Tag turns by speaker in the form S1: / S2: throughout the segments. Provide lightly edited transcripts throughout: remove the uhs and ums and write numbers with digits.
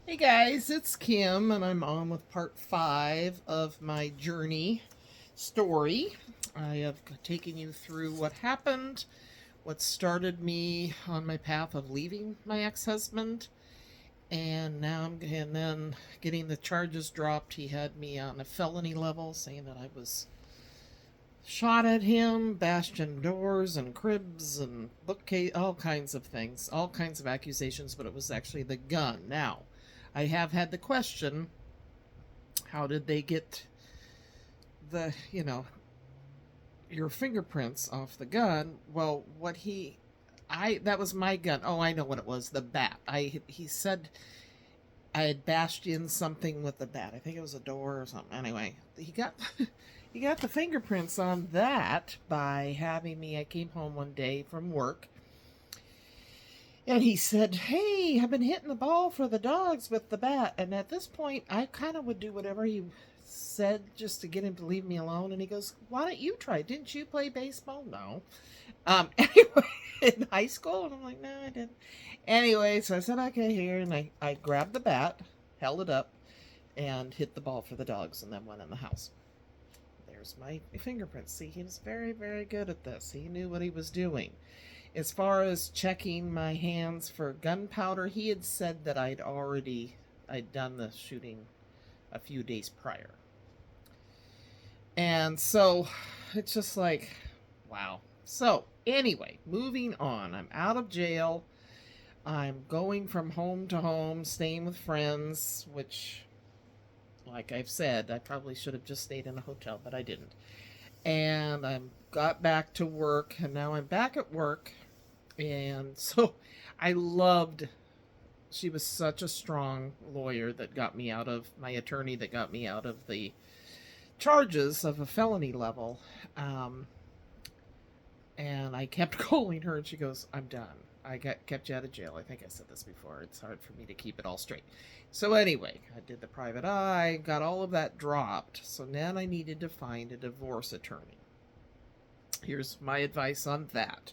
S1: Hey guys, it's Kim, and I'm on with part 5 of my journey story. I have taken you through what happened, what started me on my path of leaving my ex-husband, and then getting the charges dropped. He had me on a felony level, saying that I was shot at him, bashed in doors and cribs and bookcase, all kinds of things, all kinds of accusations, but it was actually the gun. Now, I have had the question, how did they get the, your fingerprints off the gun? Well, that was my gun. Oh, I know what it was, the bat. He said I had bashed in something with the bat. I think it was a door or something. Anyway, he got he got the fingerprints on that by having me. I came home one day from work, and he said, "Hey, I've been hitting the ball for the dogs with the bat." And at this point, I kind of would do whatever he said just to get him to leave me alone. And he goes, "Why don't you try? Didn't you play baseball?" No. Anyway, in high school, and I'm like, "No, I didn't." Anyway, so I said, "Okay, here," and I grabbed the bat, held it up, and hit the ball for the dogs, and then went in the house. There's my fingerprints. See, he was very, very good at this. He knew what he was doing. As far as checking my hands for gunpowder, he had said that I'd done the shooting a few days prior. And so it's just like, wow. So, anyway, moving on. I'm out of jail. I'm going from home to home, staying with friends, which, like I've said, I probably should have just stayed in a hotel, but I didn't. And I got back to work, and now I'm back at work. And so I loved, she was such a strong lawyer that got me out of, my attorney that got me out of the charges of a felony level. Um, and I kept calling her, and she goes, "I'm done. Kept you out of jail." I think I said this before. It's hard for me to keep it all straight. So anyway, I did the private eye, got all of that dropped. So then I needed to find a divorce attorney. Here's my advice on that.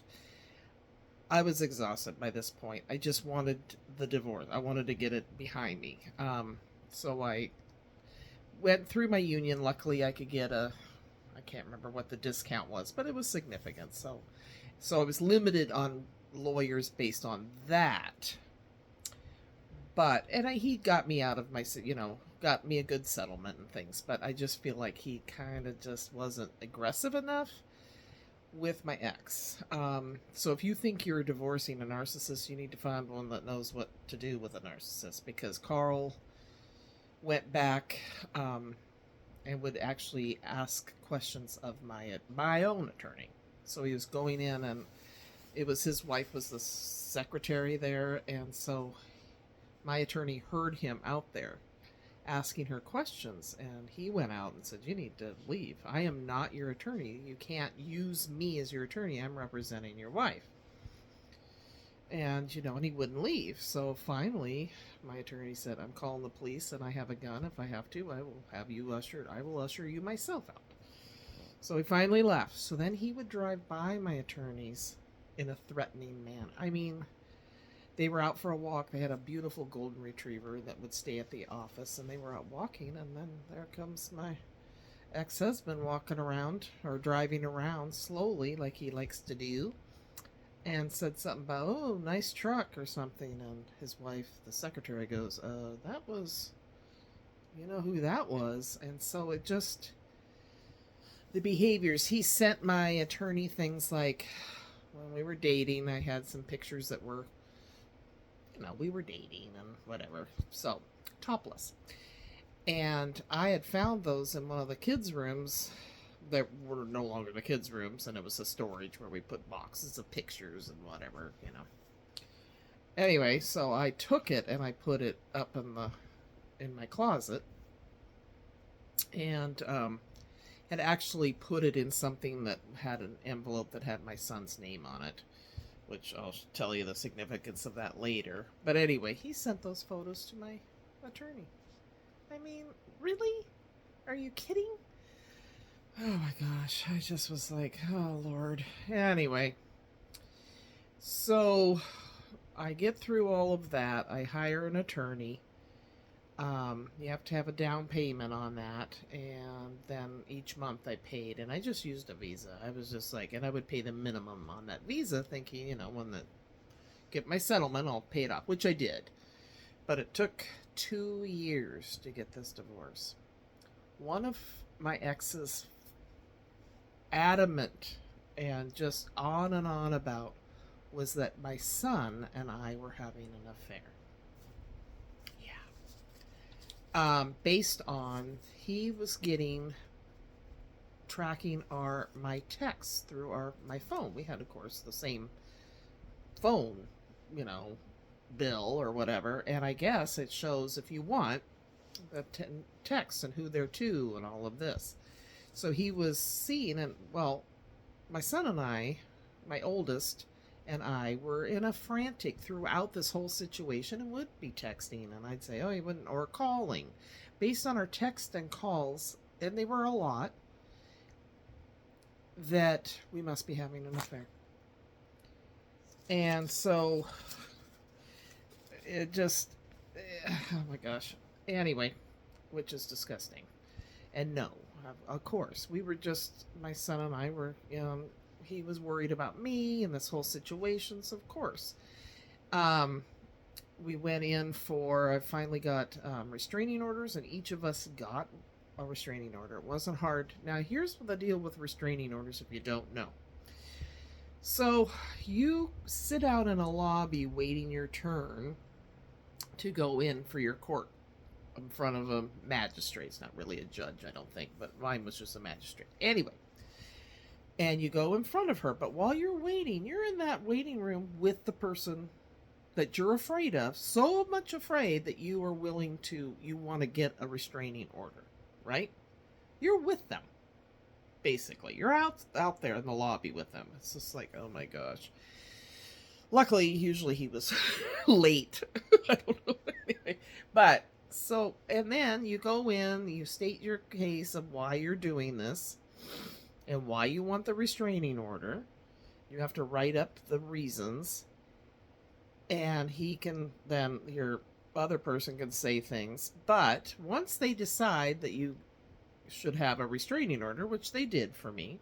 S1: I was exhausted by this point. I just wanted the divorce. I wanted to get it behind me. So I went through my union. Luckily, I could get I can't remember what the discount was, but it was significant. So I was limited on lawyers based on that. But he got me out of got me a good settlement and things. But I just feel like he kind of just wasn't aggressive enough with my ex. So if you think you're divorcing a narcissist, you need to find one that knows what to do with a narcissist, because Carl went back and would actually ask questions of my own attorney. So he was going in, and it was his wife was the secretary there, and so my attorney heard him out there asking her questions, and he went out and said, "You need to leave. I am not your attorney. You can't use me as your attorney. I'm representing your wife." And he wouldn't leave. So finally, my attorney said, "I'm calling the police, and I have a gun. If I have to, I will have you ushered. I will usher you myself out." So he finally left. So then he would drive by my attorneys in a threatening manner. I mean, they were out for a walk. They had a beautiful golden retriever that would stay at the office, and they were out walking, and then there comes my ex-husband walking around, or driving around slowly like he likes to do, and said something about, "Oh, nice truck," or something. And his wife, the secretary, goes, "That was, you know who that was." And so it just, the behaviors, he sent my attorney things like, when we were dating, I had some pictures that were, we were dating and whatever. So, topless. And I had found those in one of the kids' rooms that were no longer the kids' rooms, and it was a storage where we put boxes of pictures and whatever. Anyway, so I took it and I put it up in my closet, and had actually put it in something that had an envelope that had my son's name on it, which I'll tell you the significance of that later. But anyway, he sent those photos to my attorney. I mean, really? Are you kidding? Oh my gosh, I just was like, oh Lord. Anyway, so I get through all of that. I hire an attorney, You have to have a down payment on that, and then each month I paid, and I just used a Visa. I was just like, and I would pay the minimum on that Visa, thinking, when I get my settlement, I'll pay it off, which I did. But it took 2 years to get this divorce. One of my exes, adamant and just on and on about, was that my son and I were having an affair. Based on he was getting tracking my texts through my phone. We had, of course, the same phone, bill or whatever, and I guess it shows, if you want, the texts and who they're to and all of this. So he was seeing, and well, my son and I, my oldest and I, were in a frantic throughout this whole situation, and would be texting, and I'd say, oh, he wouldn't, or calling, based on our text and calls, and they were a lot, that we must be having an affair. And so it just, oh my gosh. Anyway, which is disgusting. And no, of course, we were just, my son and I were, he was worried about me and this whole situation, so of course. We went in for, I finally got restraining orders, and each of us got a restraining order. It wasn't hard. Now, here's the deal with restraining orders if you don't know. So, you sit out in a lobby waiting your turn to go in for your court in front of a magistrate. It's not really a judge, I don't think, but mine was just a magistrate. Anyway, and you go in front of her, but while you're waiting, you're in that waiting room with the person that you're afraid of, so much afraid that you want to get a restraining order, right? You're with them, basically. You're out there in the lobby with them. It's just like, oh my gosh. Luckily, usually he was late. I don't know. Anyway, but so, and then you go in, you state your case of why you're doing this and why you want the restraining order. You have to write up the reasons, and your other person can say things. But once they decide that you should have a restraining order, which they did for me,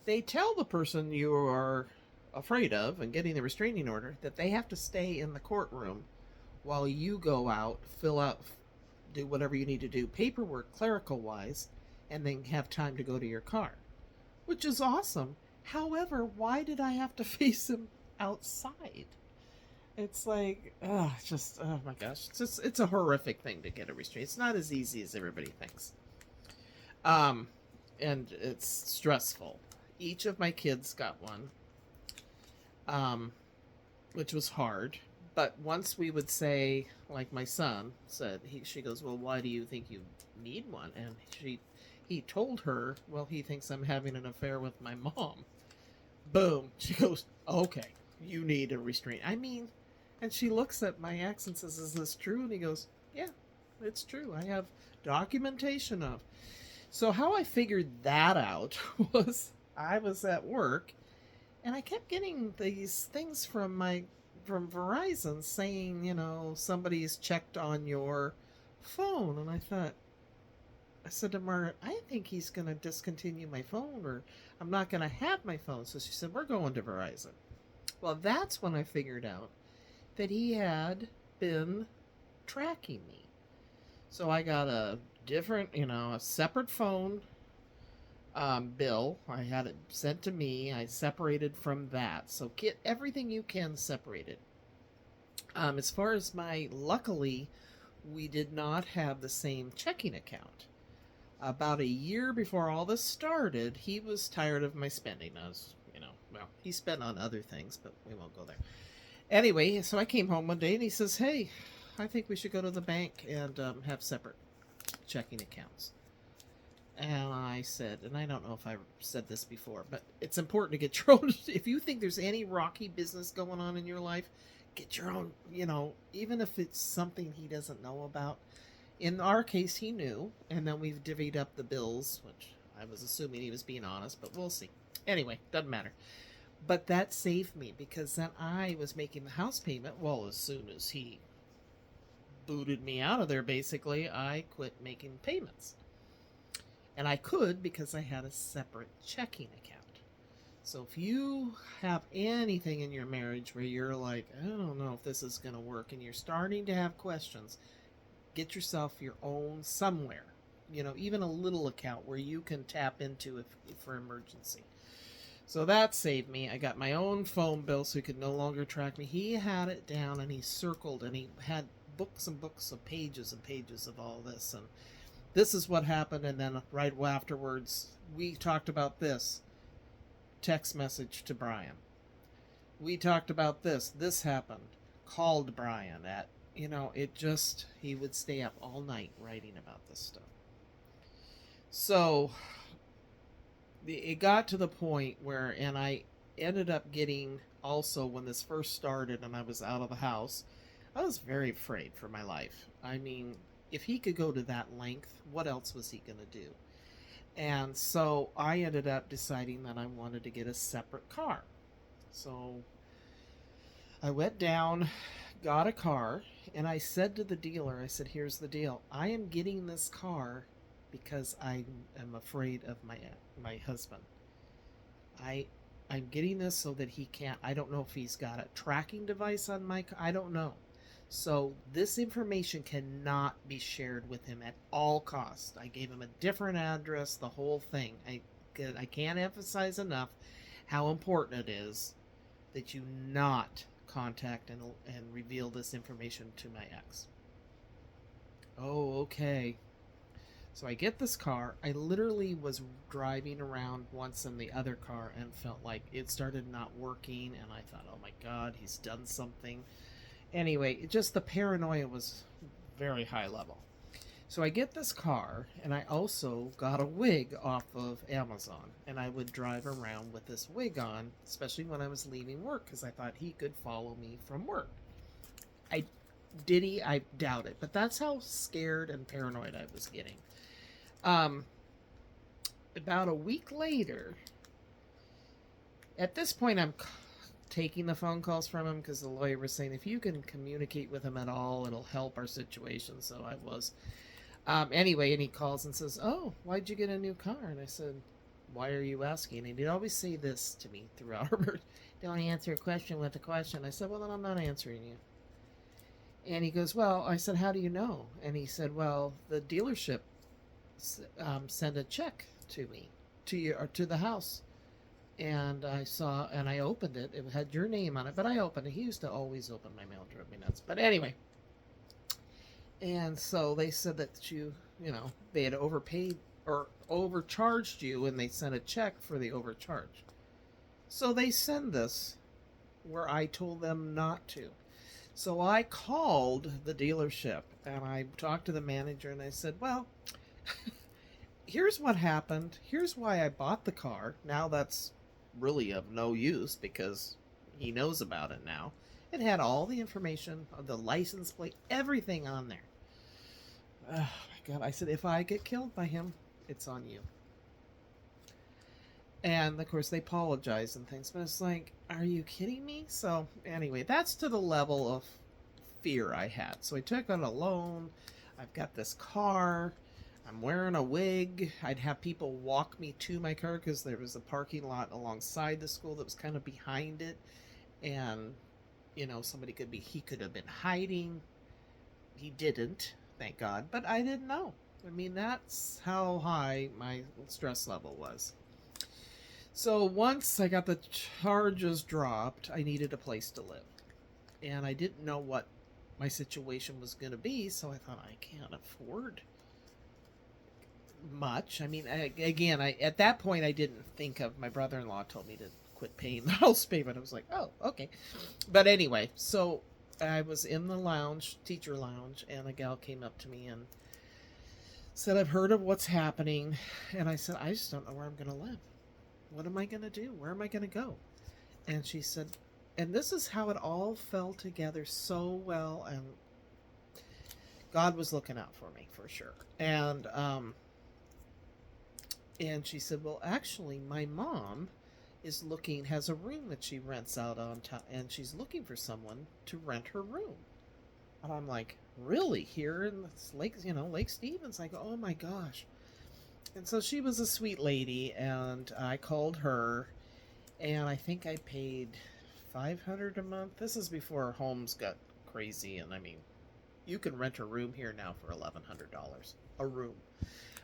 S1: they tell the person you are afraid of and getting the restraining order that they have to stay in the courtroom while you go out, fill out, do whatever you need to do, paperwork, clerical wise, and then have time to go to your car, which is awesome. However, why did I have to face him outside? It's like, oh my gosh. It's a horrific thing to get a restraint. It's not as easy as everybody thinks. And it's stressful. Each of my kids got one, which was hard. But once we would say, like my son said, she goes, well, why do you think you need one? And he told her, well, he thinks I'm having an affair with my mom. Boom. She goes, okay, you need a restraint. I mean, and she looks at my ex and says, is this true? And he goes, yeah, it's true. I have documentation of. So how I figured that out was I was at work, and I kept getting these things from Verizon saying, somebody's checked on your phone. And I said to Margaret, I think he's going to discontinue my phone, or I'm not going to have my phone. So she said, we're going to Verizon. Well, that's when I figured out that he had been tracking me. So I got a different, a separate phone bill. I had it sent to me. I separated from that. So get everything you can separated. As far as luckily, we did not have the same checking account. About a year before all this started, he was tired of my spending. He spent on other things, but we won't go there. Anyway, so I came home one day and he says, hey, I think we should go to the bank and have separate checking accounts. And I said, and I don't know if I said this before, but it's important to get your own. If you think there's any rocky business going on in your life, get your own, even if it's something he doesn't know about. In our case, he knew, and then we've divvied up the bills, which I was assuming he was being honest, but we'll see. Anyway, doesn't matter. But that saved me, because then I was making the house payment, well, as soon as he booted me out of there, basically, I quit making payments. And I could because I had a separate checking account. So if you have anything in your marriage where you're like, I don't know if this is going to work, and you're starting to have questions, get yourself your own somewhere. Even a little account where you can tap into if for emergency. So that saved me. I got my own phone bill so he could no longer track me. He had it down and he circled and he had books and books of pages and pages of all this. And this is what happened. And then right afterwards, we talked about this. Text message to Brian. We talked about this. This happened. Called Brian at, he would stay up all night writing about this stuff. So it got to the point where, and I ended up getting, also when this first started and I was out of the house, I was very afraid for my life. I mean, if he could go to that length, what else was he going to do? And so I ended up deciding that I wanted to get a separate car. So I went down, got a car, and I said to the dealer, I said, here's the deal. I am getting this car because I am afraid of my husband. I'm getting this so that he can't, I don't know if he's got a tracking device on my car, I don't know. So this information cannot be shared with him at all costs. I gave him a different address, the whole thing. I can't emphasize enough how important it is that you not contact and reveal this information to my ex. Oh, okay. So I get this car. I literally was driving around once in the other car and felt like it started not working. And I thought, oh my God, he's done something. Anyway, just the paranoia was very high level. So I get this car, and I also got a wig off of Amazon. And I would drive around with this wig on, especially when I was leaving work, because I thought he could follow me from work. Did he? I doubt it. But that's how scared and paranoid I was getting. About a week later, at this point I'm taking the phone calls from him because the lawyer was saying, if you can communicate with him at all, it'll help our situation. So I was. Anyway, and he calls and says, oh, why'd you get a new car? And I said, why are you asking? And he'd always say this to me throughout our don't answer a question with a question. I said, well, then I'm not answering you. And he goes, well, I said, how do you know? And he said, well, the dealership sent a check to me, to the house. And I saw, and I opened it. It had your name on it, but I opened it. He used to always open my mail, drove me nuts. But anyway. And so they said that they had overpaid or overcharged you, and they sent a check for the overcharge. So they send this where I told them not to. So I called the dealership, and I talked to the manager, and I said, well, here's what happened. Here's why I bought the car. Now that's really of no use because he knows about it now. It had all the information, the license plate, everything on there. Oh my God. I said, if I get killed by him, it's on you. And of course they apologize and things, but it's like, are you kidding me? So anyway, that's to the level of fear I had. So I took out a loan. I've got this car. I'm wearing a wig. I'd have people walk me to my car because there was a parking lot alongside the school that was kind of behind it. And, he could have been hiding. He didn't, thank God. But I didn't know. I mean, that's how high my stress level was. So once I got the charges dropped, I needed a place to live. And I didn't know what my situation was going to be, so I thought, I can't afford much. I mean, at that point, I didn't think of, my brother-in-law told me to quit paying the house payment. I was like, oh, okay. But anyway, so I was in the teacher lounge, and a gal came up to me and said, I've heard of what's happening. And I said, I just don't know where I'm going to live. What am I going to do? Where am I going to go? And she said, and this is how it all fell together so well, and God was looking out for me, for sure. And she said, well, actually, my mom has a room that she rents out on top, and she's looking for someone to rent her room. And I'm like, really, here in this Lake, Lake Stevens? I go, oh my gosh. And so she was a sweet lady, and I called her, and I think I paid 500 a month. This is before homes got crazy, and I mean, you can rent a room here now for $1,100 a room.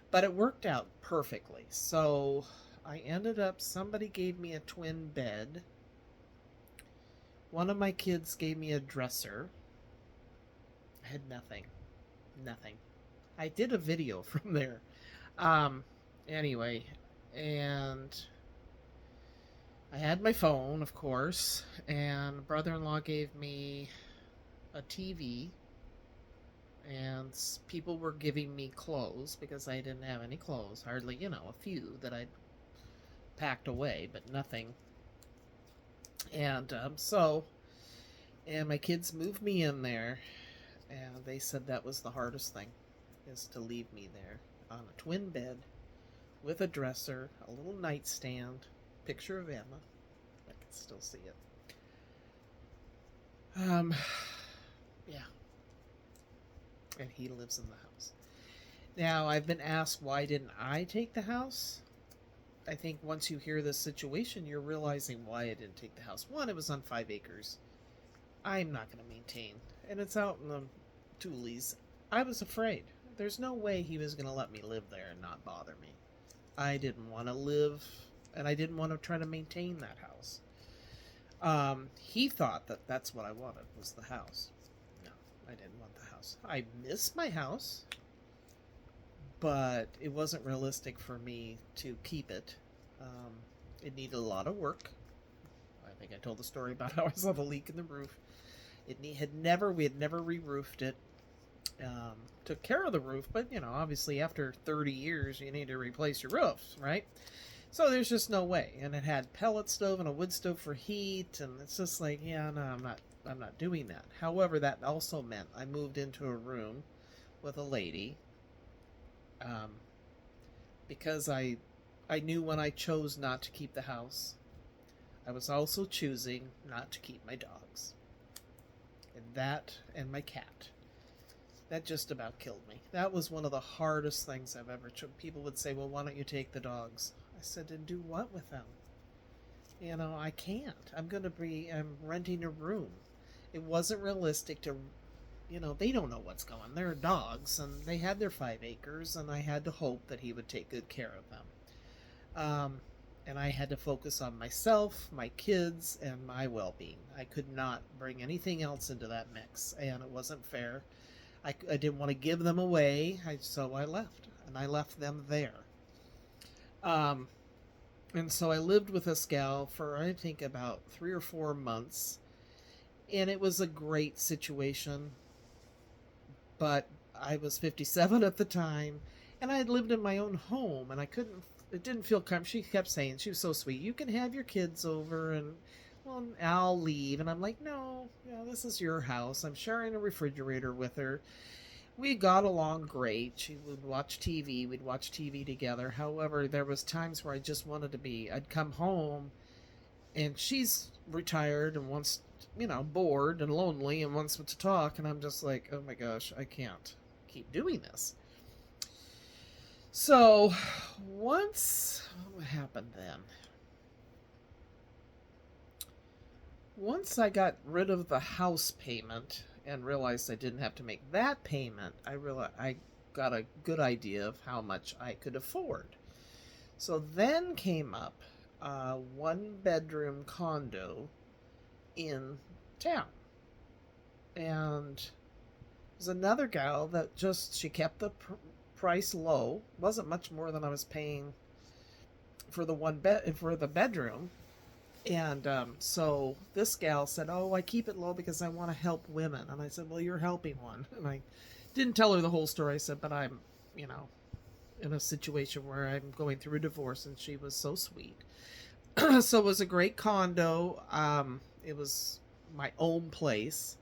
S1: But it worked out perfectly. So I ended up, somebody gave me a twin bed. One of my kids gave me a dresser. I had nothing. Nothing. I did a video from there. Um, anyway, and I had my phone, of course, and brother-in-law gave me a TV, and people were giving me clothes because I didn't have any clothes. Hardly, a few that I'd packed away, but nothing. And and my kids moved me in there, and they said that was the hardest thing, is to leave me there on a twin bed with a dresser, a little nightstand, picture of Emma. I can still see it. Yeah. And he lives in the house. Now, I've been asked, why didn't I take the house? I think once you hear this situation, you're realizing why I didn't take the house. One, it was on 5 acres. I'm not going to maintain. And it's out in the Tules. I was afraid. There's no way he was going to let me live there and not bother me. I didn't want to live, and I didn't want to try to maintain that house. He thought that that's what I wanted, was the house. No, I didn't want the house. I miss my house, but it wasn't realistic for me to keep it. It needed a lot of work. I think I told the story about how I saw the leak in the roof. We had never re-roofed it. Took care of the roof, but obviously after 30 years you need to replace your roofs, right? So there's just no way. And it had pellet stove and a wood stove for heat, and it's just like, yeah, no, I'm not doing that. However, that also meant I moved into a room with a lady, because I knew when I chose not to keep the house, I was also choosing not to keep my dogs. And my cat. That just about killed me. That was one of the hardest things I've ever tried. People would say, well, why don't you take the dogs? I said, and do what with them? I can't. I'm renting a room. It wasn't realistic to, they don't know what's going on. They're dogs, and they had their 5 acres, and I had to hope that he would take good care of them. And I had to focus on myself, my kids, and my well-being. I could not bring anything else into that mix, and it wasn't fair. I didn't want to give them away, so I left, and I left them there. And so I lived with this gal for, I think, about 3 or 4 months, and it was a great situation, but I was 57 at the time, and I had lived in my own home, and it didn't feel comfortable. She kept saying, she was so sweet, you can have your kids over, and well, I'll leave. And I'm like, no, this is your house. I'm sharing a refrigerator with her. We got along great. She would watch TV. We'd watch TV together. However, there was times where I just wanted to I'd come home, and she's retired and wants, bored and lonely and wants to talk. And I'm just like, oh my gosh, I can't keep doing this. So what happened then? Once I got rid of the house payment and realized I didn't have to make that payment, I got a good idea of how much I could afford. So then came up a 1-bedroom condo in town. And there's another gal that she kept the price low. Wasn't much more than I was paying for the bedroom. And so this gal said, oh, I keep it low because I want to help women. And I said, well, you're helping one. And I didn't tell her the whole story. I said, but I'm, in a situation where I'm going through a divorce. And she was so sweet. So it was a great condo. It was my own place.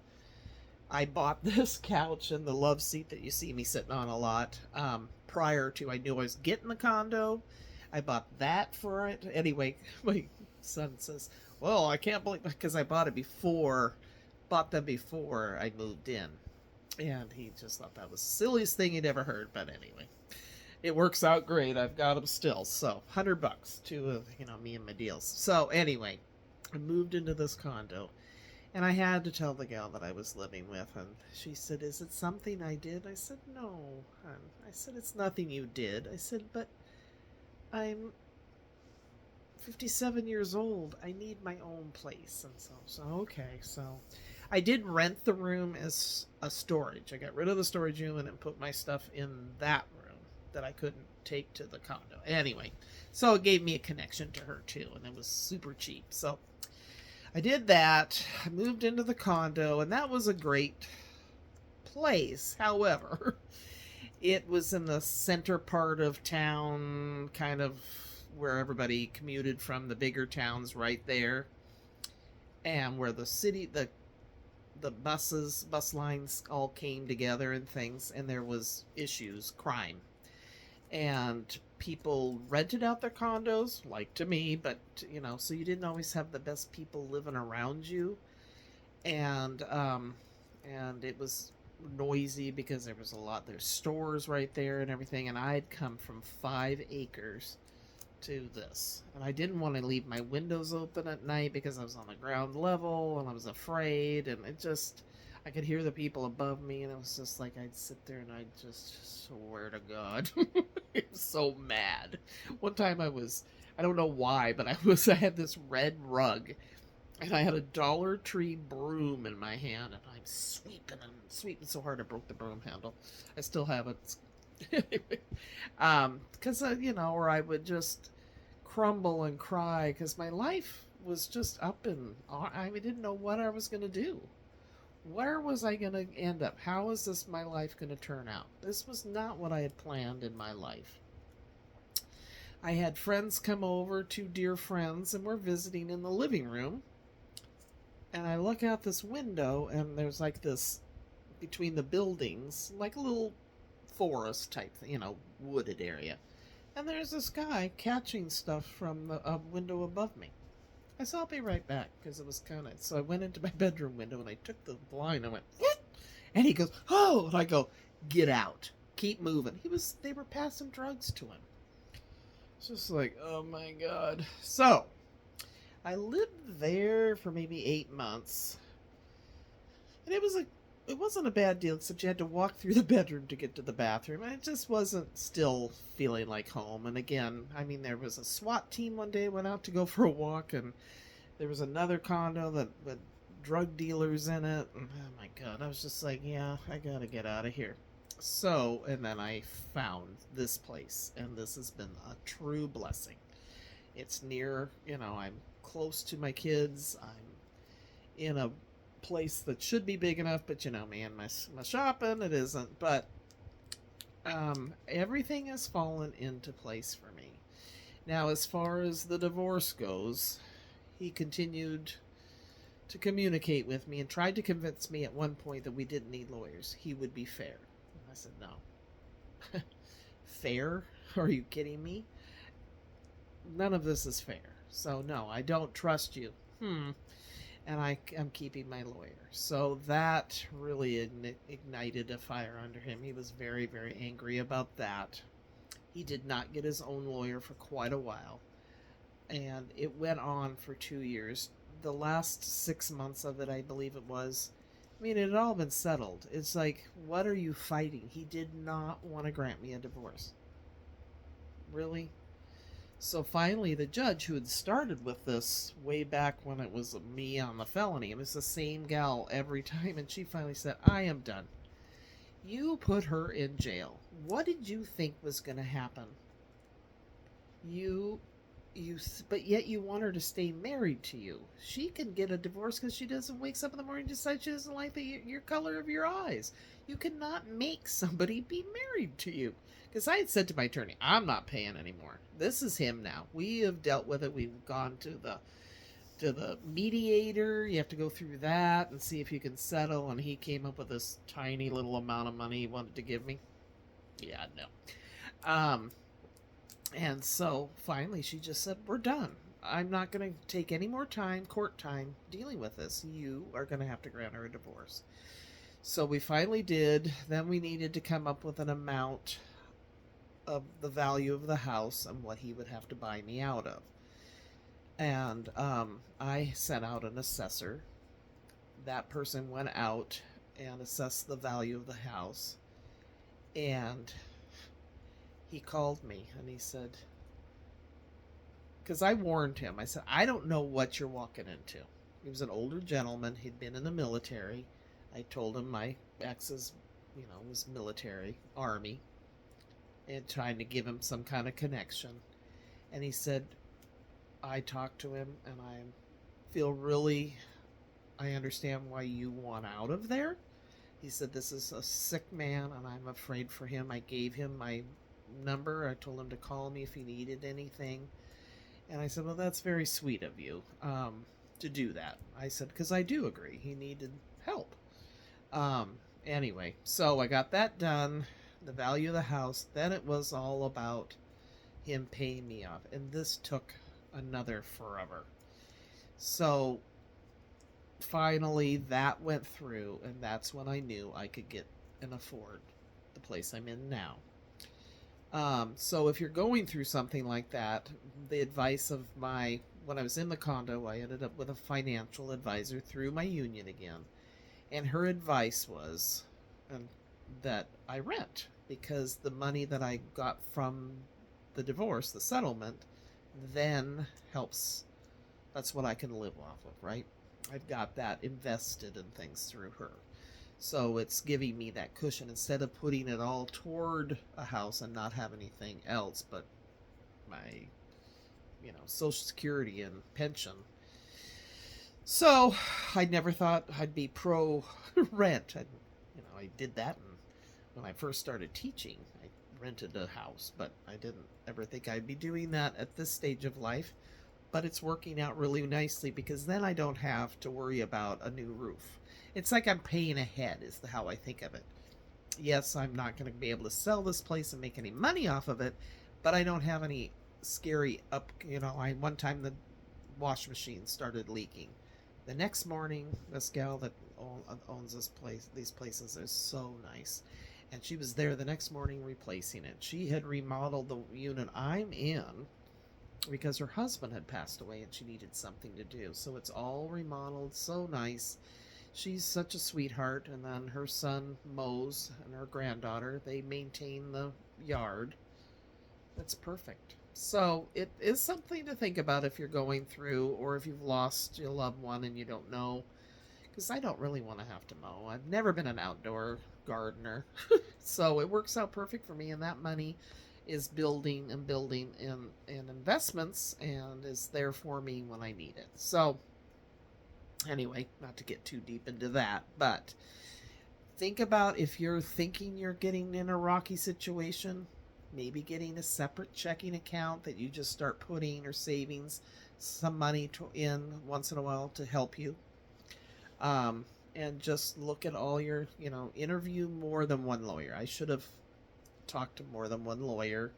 S1: I bought this couch and the love seat that you see me sitting on a lot. Prior to, I knew I was getting the condo. I bought that for it. Anyway, my son says, well, I can't believe, because I bought them before I moved in. And he just thought that was the silliest thing he'd ever heard. But anyway, it works out great. I've got them still. So $100, two of, me and my deals. So anyway, I moved into this condo. And I had to tell the gal that I was living with, and she said, "Is it something I did?" I said, "No, hon." I said, "It's nothing you did." I said, "But I'm 57 years old. I need my own place." And so okay. So I did rent the room as a storage. I got rid of the storage unit and put my stuff in that room that I couldn't take to the condo. Anyway, so it gave me a connection to her too, and it was super cheap. So I did that. I moved into the condo, and that was a great place. However, it was in the center part of town, kind of where everybody commuted from the bigger towns right there, and where the bus lines all came together and things, and there was issues, crime. And people rented out their condos, like to me, but so you didn't always have the best people living around you, and it was noisy because there's stores right there and everything, and I'd come from 5 acres to this, and I didn't want to leave my windows open at night because I was on the ground level and I was afraid, and I could hear the people above me, and it was just like I'd sit there and I'd just swear to God. I was so mad. One time I don't know why, but I had this red rug, and I had a Dollar Tree broom in my hand, and I'm sweeping so hard I broke the broom handle. I still have it. Anyway, because or I would just crumble and cry because my life was just up, and I didn't know what I was going to do. Where was I going to end up? How is my life going to turn out? This was not what I had planned in my life. I had friends come over, 2 dear friends, and we're visiting in the living room. And I look out this window, and there's like this, between the buildings, like a little forest type, wooded area. And there's this guy catching stuff from the window above me. I said, "I'll be right back," because it was kind of... So I went into my bedroom window, and I took the blind, and I went, "What?" And he goes, "Oh!" And I go, "Get out. Keep moving." They were passing drugs to him. It's just like, oh my God. So, I lived there for maybe 8 months. And it wasn't a bad deal, except you had to walk through the bedroom to get to the bathroom. And it just wasn't still feeling like home. And again, there was a SWAT team one day, went out to go for a walk, and there was another condo that with drug dealers in it. And oh my God, I was just like, yeah, I gotta get out of here. So, and then I found this place, and this has been a true blessing. It's near, I'm close to my kids. I'm in a place that should be big enough, but me and my shopping, it isn't. But everything has fallen into place for me. Now, as far as the divorce goes, he continued to communicate with me and tried to convince me at one point that we didn't need lawyers. He would be fair. I said, "No." Fair? Are you kidding me? None of this is fair. So no, I don't trust you. And I'm keeping my lawyer. So that really ignited a fire under him. He was very, very angry about that. He did not get his own lawyer for quite a while. And it went on for 2 years. The last 6 months of it, I believe it was, it had all been settled. It's like, what are you fighting? He did not want to grant me a divorce. Really? So finally, the judge who had started with this way back when it was me on the felony, it was the same gal every time, and she finally said, "I am done. You put her in jail. What did you think was going to happen? But yet you want her to stay married to you. She can get a divorce because she wakes up in the morning and decides she doesn't like your color of your eyes. You cannot make somebody be married to you." Because I had said to my attorney, "I'm not paying anymore. This is him now. We have dealt with it. We've gone to the mediator. You have to go through that and see if you can settle." And he came up with this tiny little amount of money he wanted to give me. Yeah, no. And so finally she just said, "We're done. I'm not going to take any more court time, dealing with this. You are going to have to grant her a divorce." So we finally did. Then we needed to come up with an amount of the value of the house and what he would have to buy me out of. And I sent out an assessor. That person went out and assessed the value of the house. And he called me and he said, because I warned him, I said, I don't know what you're walking into. He was an older gentleman. He'd been in the military. I told him my ex's, was military, army, and trying to give him some kind of connection. And he said, I talked to him and I understand why you want out of there. He said, this is a sick man and I'm afraid for him. I gave him my number. I told him to call me if he needed anything. And I said, well, that's very sweet of you to do that. I said, because I do agree. He needed help. Anyway, so I got that done. The value of the house. Then it was all about him paying me off. And this took another forever. So finally that went through. And that's when I knew I could get and afford the place I'm in now. So if you're going through something like that, the advice of when I was in the condo, I ended up with a financial advisor through my union again. And her advice was that I rent, because the money that I got from the divorce, the settlement, then helps. That's what I can live off of, right? I've got that invested in things through her. So it's giving me that cushion instead of putting it all toward a house and not have anything else but my, Social Security and pension. So I never thought I'd be pro rent. I did that when I first started teaching. I rented a house, but I didn't ever think I'd be doing that at this stage of life. But it's working out really nicely because then I don't have to worry about a new roof. It's like I'm paying ahead is how I think of it. Yes, I'm not going to be able to sell this place and make any money off of it, but I don't have any scary one time the wash machine started leaking. The next morning, this gal that owns these places is so nice. And she was there the next morning replacing it. She had remodeled the unit I'm in because her husband had passed away and she needed something to do. So it's all remodeled, so nice. She's such a sweetheart. And then her son mows and her granddaughter, they maintain the yard. That's perfect. So it is something to think about if you're going through, or if you've lost your loved one and you don't know. Because I don't really want to have to mow. I've never been an outdoor gardener. So it works out perfect for me. And that money is building in investments and is there for me when I need it. So anyway, not to get too deep into that, but think about if you're thinking you're getting in a rocky situation, maybe getting a separate checking account that you just start putting or savings some money in once in a while to help you. And just look at all your, interview more than one lawyer. I should have talked to more than one lawyer,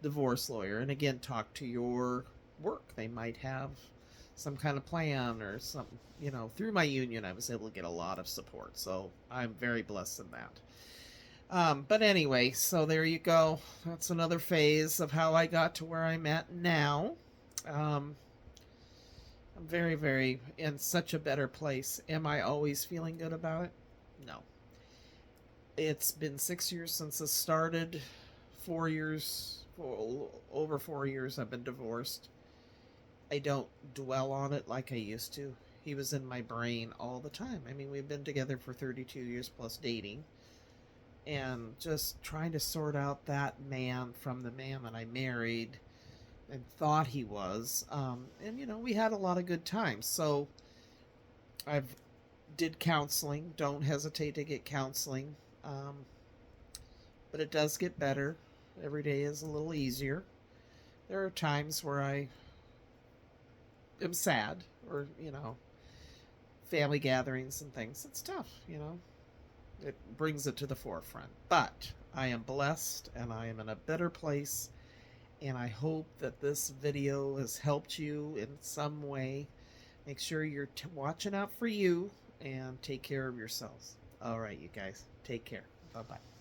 S1: divorce lawyer, and again, talk to your work. They might have some kind of plan or something. Through my union, I was able to get a lot of support. So I'm very blessed in that. But anyway, so there you go. That's another phase of how I got to where I'm at now. I'm very, very in such a better place. Am I always feeling good about it? No. It's been 6 years since it started. 4 years, over 4 years I've been divorced. I don't dwell on it like I used to. He was in my brain all the time. I mean, we've been together for 32 years plus dating. And just trying to sort out that man from the man that I married and thought he was. And, we had a lot of good times. So I've did counseling. Don't hesitate to get counseling. But it does get better. Every day is a little easier. There are times where I am sad or, family gatherings and things. It's tough, It brings it to the forefront. But I am blessed and I am in a better place. And I hope that this video has helped you in some way. Make sure you're watching out for you and take care of yourselves. All right, you guys. Take care. Bye bye.